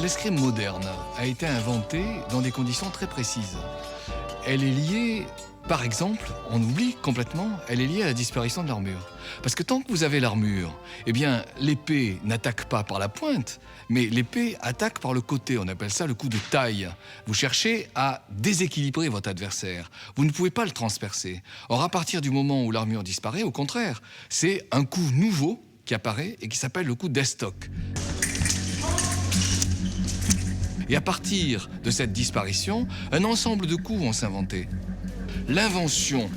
l'escrime moderne a été inventée dans des conditions très précises. Elle est liée, par exemple, on oublie complètement, elle est liée à la disparition de l'armure. Parce que tant que vous avez l'armure, eh bien, l'épée n'attaque pas par la pointe, mais l'épée attaque par le côté. On appelle ça le coup de taille. Vous cherchez à déséquilibrer votre adversaire. Vous ne pouvez pas le transpercer. Or, à partir du moment où l'armure disparaît, au contraire, c'est un coup nouveau qui apparaît et qui s'appelle le coup d'estoc. Et à partir de cette disparition, un ensemble de coups vont s'inventer. L'invention,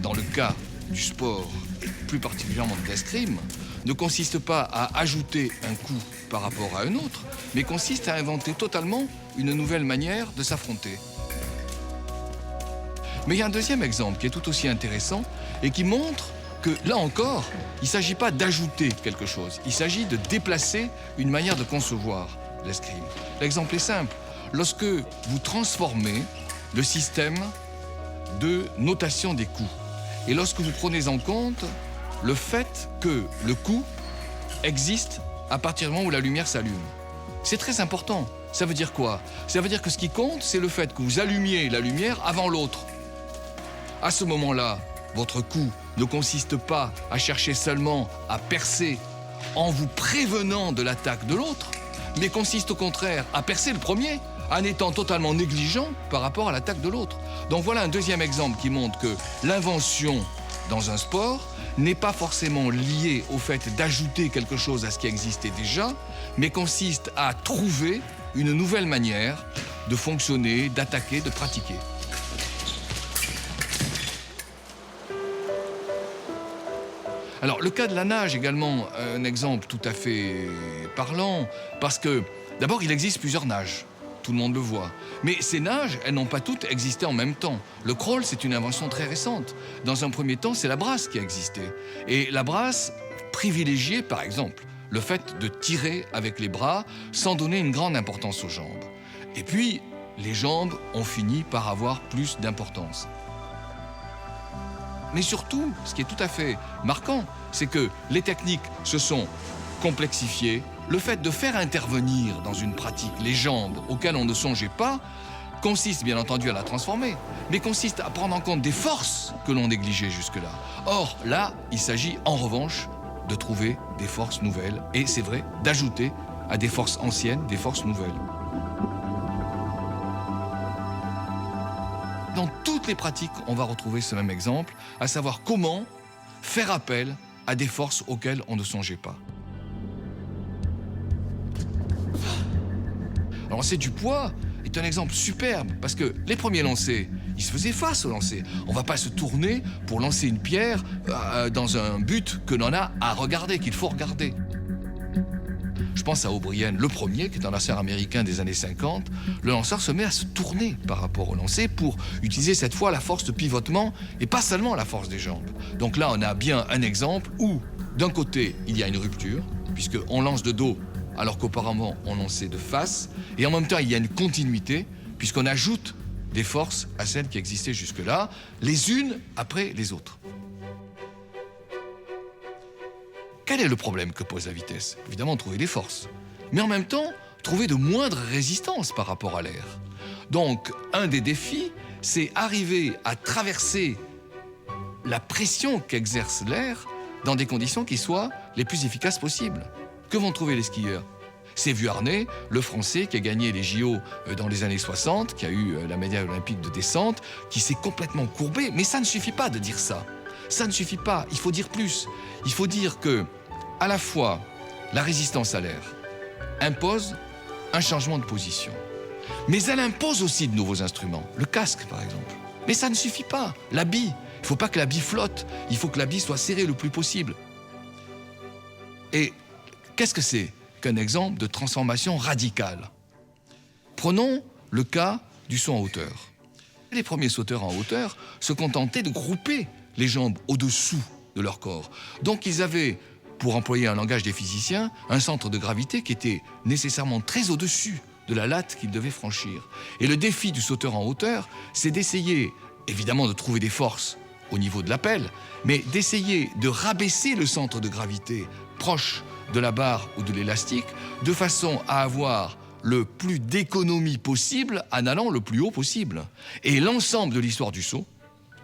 dans le cas du sport, et plus particulièrement de l'escrime, ne consiste pas à ajouter un coup par rapport à un autre, mais consiste à inventer totalement une nouvelle manière de s'affronter. Mais il y a un deuxième exemple qui est tout aussi intéressant et qui montre que, là encore, il ne s'agit pas d'ajouter quelque chose, il s'agit de déplacer une manière de concevoir l'escrime. L'exemple est simple. Lorsque vous transformez le système de notation des coups, et lorsque vous prenez en compte le fait que le coup existe à partir du moment où la lumière s'allume. C'est très important. Ça veut dire quoi? Ça veut dire que ce qui compte, c'est le fait que vous allumiez la lumière avant l'autre. À ce moment-là, votre coup ne consiste pas à chercher seulement à percer en vous prévenant de l'attaque de l'autre, mais consiste au contraire à percer le premier en étant totalement négligent par rapport à l'attaque de l'autre. Donc voilà un deuxième exemple qui montre que l'invention dans un sport n'est pas forcément liée au fait d'ajouter quelque chose à ce qui existait déjà, mais consiste à trouver une nouvelle manière de fonctionner, d'attaquer, de pratiquer. Alors, le cas de la nage, également, un exemple tout à fait parlant, parce que, d'abord, il existe plusieurs nages. Tout le monde le voit. Mais ces nages, elles n'ont pas toutes existé en même temps. Le crawl, c'est une invention très récente. Dans un premier temps, c'est la brasse qui a existé. Et la brasse privilégiait, par exemple, le fait de tirer avec les bras sans donner une grande importance aux jambes. Et puis, les jambes ont fini par avoir plus d'importance. Mais surtout, ce qui est tout à fait marquant, c'est que les techniques se sont complexifiées. Le fait de faire intervenir dans une pratique les jambes auxquelles on ne songeait pas consiste bien entendu à la transformer, mais consiste à prendre en compte des forces que l'on négligeait jusque-là. Or, là, il s'agit en revanche de trouver des forces nouvelles et, c'est vrai, d'ajouter à des forces anciennes des forces nouvelles. Dans toutes les pratiques, on va retrouver ce même exemple, à savoir comment faire appel à des forces auxquelles on ne songeait pas. Le lancer du poids est un exemple superbe, parce que les premiers lancers, ils se faisaient face au lancer. On ne va pas se tourner pour lancer une pierre dans un but que l'on a à regarder, qu'il faut regarder. Je pense à O'Brien, le premier, qui est un lanceur américain des années 50. Le lanceur se met à se tourner par rapport au lancer pour utiliser cette fois la force de pivotement et pas seulement la force des jambes. Donc là, on a bien un exemple où, d'un côté, il y a une rupture, puisqu'on lance de dos alors qu'auparavant, on lançait de face. Et en même temps, il y a une continuité, puisqu'on ajoute des forces à celles qui existaient jusque-là, les unes après les autres. Quel est le problème que pose la vitesse? Évidemment, trouver des forces. Mais en même temps, trouver de moindres résistances par rapport à l'air. Donc, un des défis, c'est arriver à traverser la pression qu'exerce l'air dans des conditions qui soient les plus efficaces possibles. Que vont trouver les skieurs? C'est Vuarnet, le Français qui a gagné les JO dans les années 60, qui a eu la médaille olympique de descente, qui s'est complètement courbé. Mais ça ne suffit pas de dire ça. Ça ne suffit pas. Il faut dire plus. Il faut dire que, à la fois, la résistance à l'air impose un changement de position. Mais elle impose aussi de nouveaux instruments. Le casque, par exemple. Mais ça ne suffit pas. L'habit. Il ne faut pas que l'habit flotte. Il faut que l'habit soit serré le plus possible. Et qu'est-ce que c'est qu'un exemple de transformation radicale? Prenons le cas du saut en hauteur. Les premiers sauteurs en hauteur se contentaient de grouper les jambes au-dessous de leur corps. Donc ils avaient, pour employer un langage des physiciens, un centre de gravité qui était nécessairement très au-dessus de la latte qu'ils devaient franchir. Et le défi du sauteur en hauteur, c'est d'essayer, évidemment, de trouver des forces au niveau de la pelle, mais d'essayer de rabaisser le centre de gravité proche de la barre ou de l'élastique, de façon à avoir le plus d'économie possible en allant le plus haut possible. Et l'ensemble de l'histoire du saut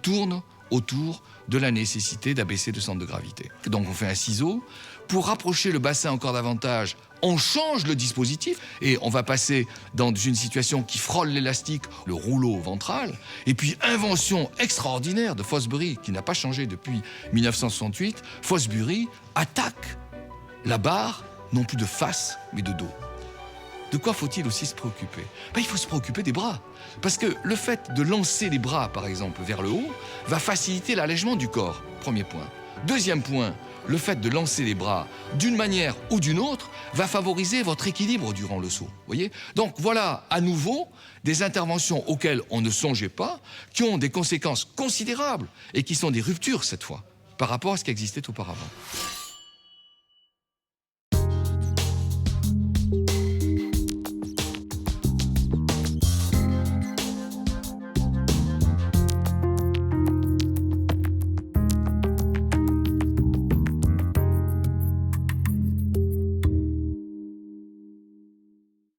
tourne autour de la nécessité d'abaisser le centre de gravité. Donc on fait un ciseau. Pour rapprocher le bassin encore davantage, on change le dispositif et on va passer dans une situation qui frôle l'élastique, le rouleau ventral. Et puis, invention extraordinaire de Fosbury, qui n'a pas changé depuis 1968, Fosbury attaque la barre, non plus de face, mais de dos. De quoi faut-il aussi se préoccuper? Il faut se préoccuper des bras. Parce que le fait de lancer les bras, par exemple, vers le haut, va faciliter l'allègement du corps. Premier point. Deuxième point, le fait de lancer les bras d'une manière ou d'une autre va favoriser votre équilibre durant le saut. Voyez? Donc voilà, à nouveau, des interventions auxquelles on ne songeait pas, qui ont des conséquences considérables et qui sont des ruptures cette fois, par rapport à ce qui existait auparavant.